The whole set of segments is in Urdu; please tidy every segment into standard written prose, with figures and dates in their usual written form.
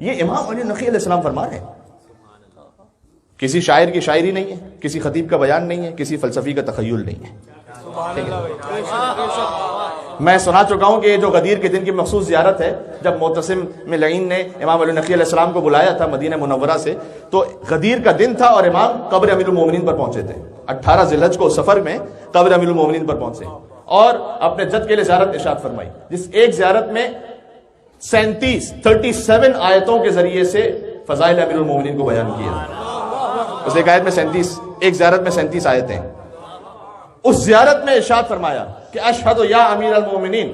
یہ امام علی نقی علیہ السلام فرما رہے ہیں. کسی شاعر کی شاعری نہیں ہے، کسی خطیب کا بیان نہیں ہے، کسی فلسفی کا تخیل نہیں ہے. میں سنا چکا ہوں کہ یہ جو غدیر کے دن کی مخصوص زیارت ہے، جب معتصم میں لعین نے امام علی نقی علیہ السلام کو بلایا تھا مدینہ منورہ سے، تو غدیر کا دن تھا اور امام قبر امیر المومنین پر پہنچے تھے. 18 ذی الحجہ کو سفر میں قبر امیر المومنین پر پہنچے اور اپنے جد کے لیے زیارت ارشاد فرمائی، جس ایک زیارت میں 37 آیتوں کے ذریعے سے فضائل امیر المومنین کو بیان کیا. اس ایک آیت میں 37، ایک زیارت میں 37 آیتیں. اس زیارت میں ارشاد فرمایا کہ اشہد یا امیر المومنین،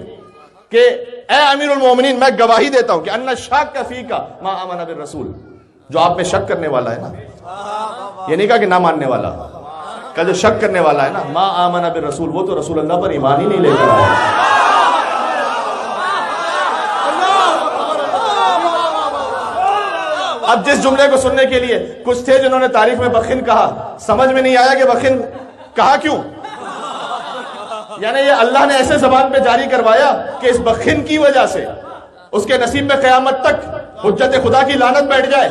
کہ اے امیر المومنین میں گواہی دیتا ہوں کہ ان الشاک فیک ما آمن بالرسول، جو آپ میں شک کرنے والا ہے نا، یہ نہیں کہا کہ نہ ماننے والا، کہ جو شک کرنے والا ہے نا، ما آمن بالرسول، وہ تو رسول اللہ پر ایمان ہی نہیں لے کر آیا. اب جس جملے کو سننے کے لیے کچھ تھے جنہوں نے تاریخ میں بخن کہا، سمجھ میں نہیں آیا کہ بخن کہا کیوں. یعنی یہ اللہ نے ایسے زبان پہ جاری کروایا کہ اس بخن کی وجہ سے اس کے نصیب میں قیامت تک حجت خدا کی لعنت بیٹھ جائے.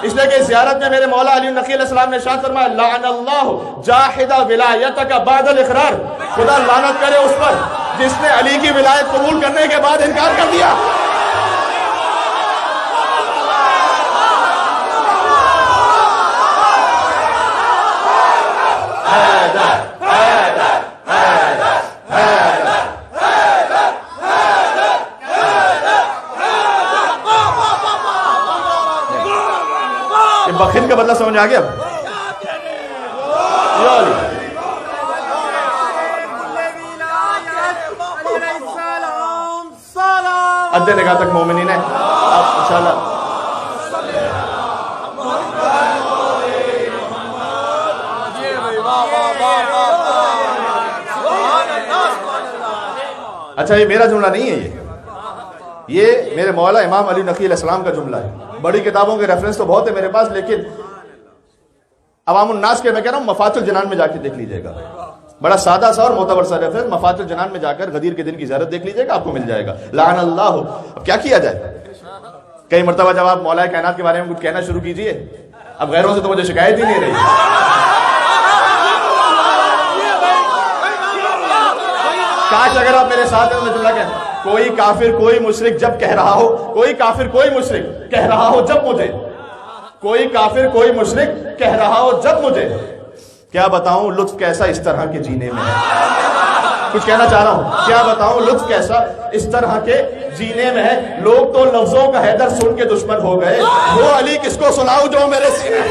اس لیے کہ اس زیارت میں میرے مولا علی نقی علیہ السلام نے ارشاد فرمایا لعن اللہ جاحد ولایتک بعد الاقرار، خدا لعنت کرے اس پر جس نے علی کی ولایت قبول کرنے کے بعد انکار کر دیا. بخن کا بدلہ سمجھ آ گیا. ادھے نگاہ تک مومنین ہے آپ انشاءاللہ. اچھا یہ میرا جملہ نہیں ہے، یہ میرے مولا امام علی نقی علیہ السلام کا جملہ ہے. بڑی کتابوں کے ریفرنس تو بہت ہے میرے پاس، لیکن عوام الناس کے میں کہہ رہا ہوں مفاتح الجنان میں جا کے دیکھ لیجئے گا. بڑا سادہ سا اور معتبر سا ریفرنس، مفاتح الجنان میں جا کر غدیر کے دن کی زیارت دیکھ لیجئے گا، آپ کو مل جائے گا. لعن اللہ. اب کیا کیا جائے؟ کئی مرتبہ جب آپ مولا کائنات کے بارے میں کچھ کہنا شروع کیجئے، اب غیروں سے تو مجھے شکایت ہی نہیں رہی. کاش اگر آپ میرے ساتھ ہیں میں جملہ کہہ، کوئی کافر کوئی مشرک جب کہہ رہا ہو، کوئی کافر کوئی مشرک کہہ رہا ہو جب مجھے، کوئی کافر کوئی مشرک کہہ رہا ہو جب مجھے، کیا بتاؤں لطف کیسا اس طرح کے جینے میں ہے. کچھ کہنا چاہ رہا ہوں، کیا بتاؤں لطف کیسا اس طرح کے جینے میں ہے. لوگ تو لفظوں کا حیدر سن کے دشمن ہو گئے، وہ علی کس کو سناؤں جو میرے سینے